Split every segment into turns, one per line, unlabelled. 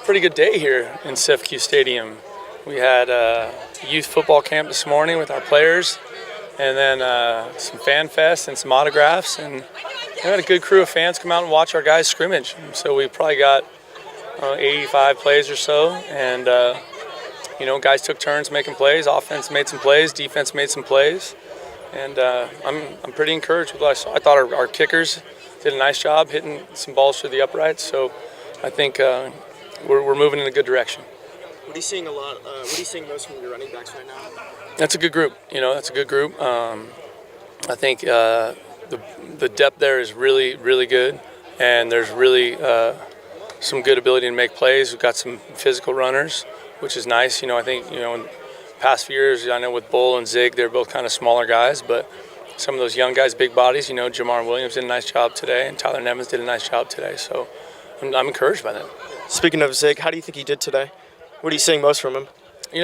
pretty good day here in SJSU Stadium. We had a youth football camp this morning with our players, and then some fan fest and some autographs, and we had a good crew of fans come out and watch our guys scrimmage. So we probably got 85 plays or so, and guys took turns making plays. Offense made some plays, defense made some plays, and I'm pretty encouraged with what I saw. I thought our kickers did a nice job hitting some balls through the uprights, so I think we're moving in a good direction.
What are you seeing what are you seeing most from your running backs right now?
That's a good group. That's a good group. I think the depth there is really, really good, and there's really some good ability to make plays. We've got some physical runners, which is nice. I think in the past few years, I know with Bull and Zig, they're both kind of smaller guys, but some of those young guys, big bodies. Jamar Williams did a nice job today, and Tyler Nevins did a nice job today. So I'm encouraged by that.
Speaking of Zig, how do you think he did today? What are you seeing most from him?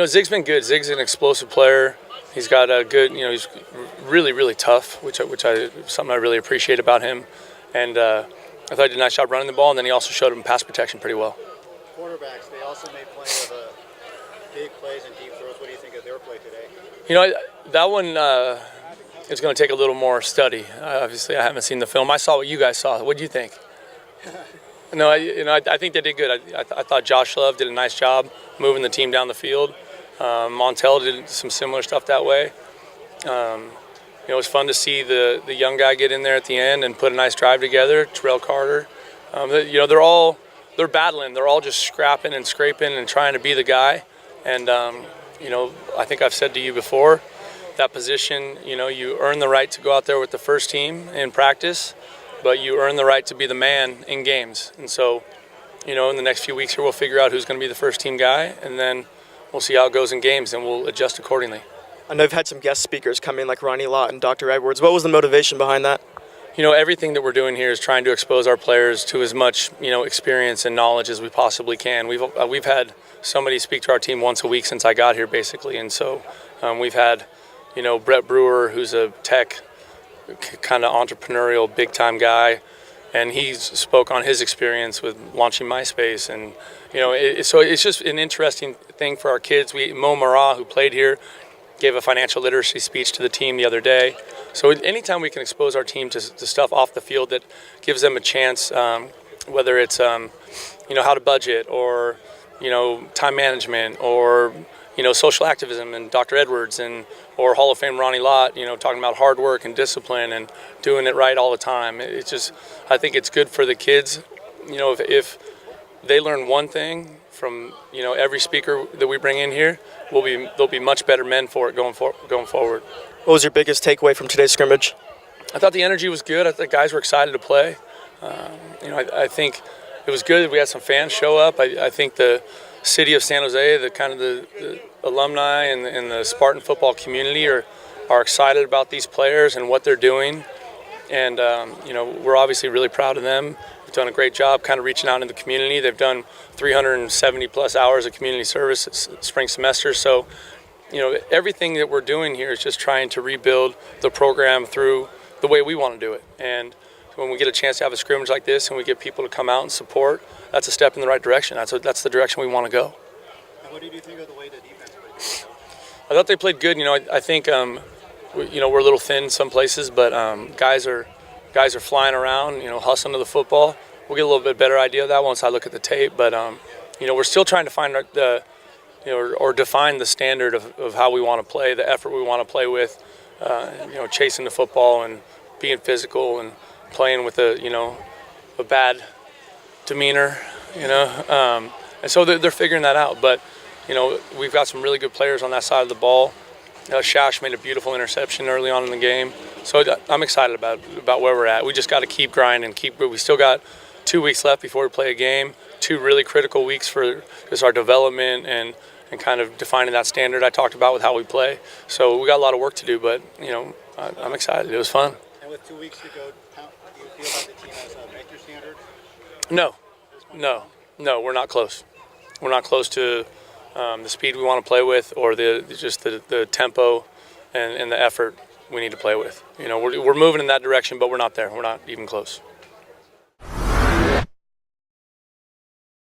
Zig's been good. Zig's an explosive player. He's got a good, he's really, really tough, which something I really appreciate about him. And I thought he did a nice job running the ball, and then he also showed him pass protection pretty well.
Quarterbacks, they also made plenty of big plays and deep throws. What do you think of their play today?
That one is going to take a little more study. Obviously, I haven't seen the film. I saw what you guys saw. What do you think? No, I think they did good. I thought Josh Love did a nice job moving the team down the field. Montel did some similar stuff that way. It was fun to see the young guy get in there at the end and put a nice drive together. Terrell Carter. They're battling. They're all just scrapping and scraping and trying to be the guy. And I think I've said to you before, that position, you earn the right to go out there with the first team in practice, but you earn the right to be the man in games. And so, in the next few weeks here, we'll figure out who's going to be the first team guy, and then we'll see how it goes in games, and we'll adjust accordingly.
I know you've had some guest speakers come in like Ronnie Lott and Dr. Edwards. What was the motivation behind that?
Everything that we're doing here is trying to expose our players to as much, experience and knowledge as we possibly can. We've had somebody speak to our team once a week since I got here, basically, and so we've had, Brett Brewer, who's a tech kind of entrepreneurial big-time guy, and he spoke on his experience with launching MySpace, and so it's just an interesting thing for our kids. Mo Marah, who played here, gave a financial literacy speech to the team the other day. So anytime we can expose our team to stuff off the field that gives them a chance, whether it's how to budget or time management or social activism, and Dr. Edwards or Hall of Fame Ronnie Lott, talking about hard work and discipline and doing it right all the time. I think it's good for the kids. If they learn one thing from every speaker that we bring in here, they'll be much better men for it going forward.
What was your biggest takeaway from today's scrimmage?
I thought the energy was good. I thought the guys were excited to play. I think it was good that we had some fans show up. I think the city of San Jose, the alumni and the Spartan football community are excited about these players and what they're doing. And, we're obviously really proud of them. They've done a great job kind of reaching out in the community. They've done 370 plus hours of community service this spring semester. So, everything that we're doing here is just trying to rebuild the program through the way we want to do it. And when we get a chance to have a scrimmage like this and we get people to come out and support, that's a step in the right direction. That's the direction we want to go.
And what did you think of the way the defense played?
I thought they played good. I think we're a little thin some places, but guys are flying around, hustling to the football. We'll get a little bit better idea of that once I look at the tape. But we're still trying to find or define the standard of how we want to play, the effort we want to play with, chasing the football and being physical and playing with a bad demeanor, and so they're figuring that out. But we've got some really good players on that side of the ball. Shash made a beautiful interception early on in the game, so I'm excited about where we're at. We just got to keep grinding, we still got 2 weeks left before we play a game. 2 really critical weeks for just our development and kind of defining that standard I talked about with how we play. So we got a lot of work to do, but I'm excited. It was fun.
And with 2 weeks to go, how do you feel about the team has met your standard?
No, we're not close. We're not close to the speed we want to play with, or the tempo and the effort we need to play with. We're moving in that direction, but we're not there. We're not even close.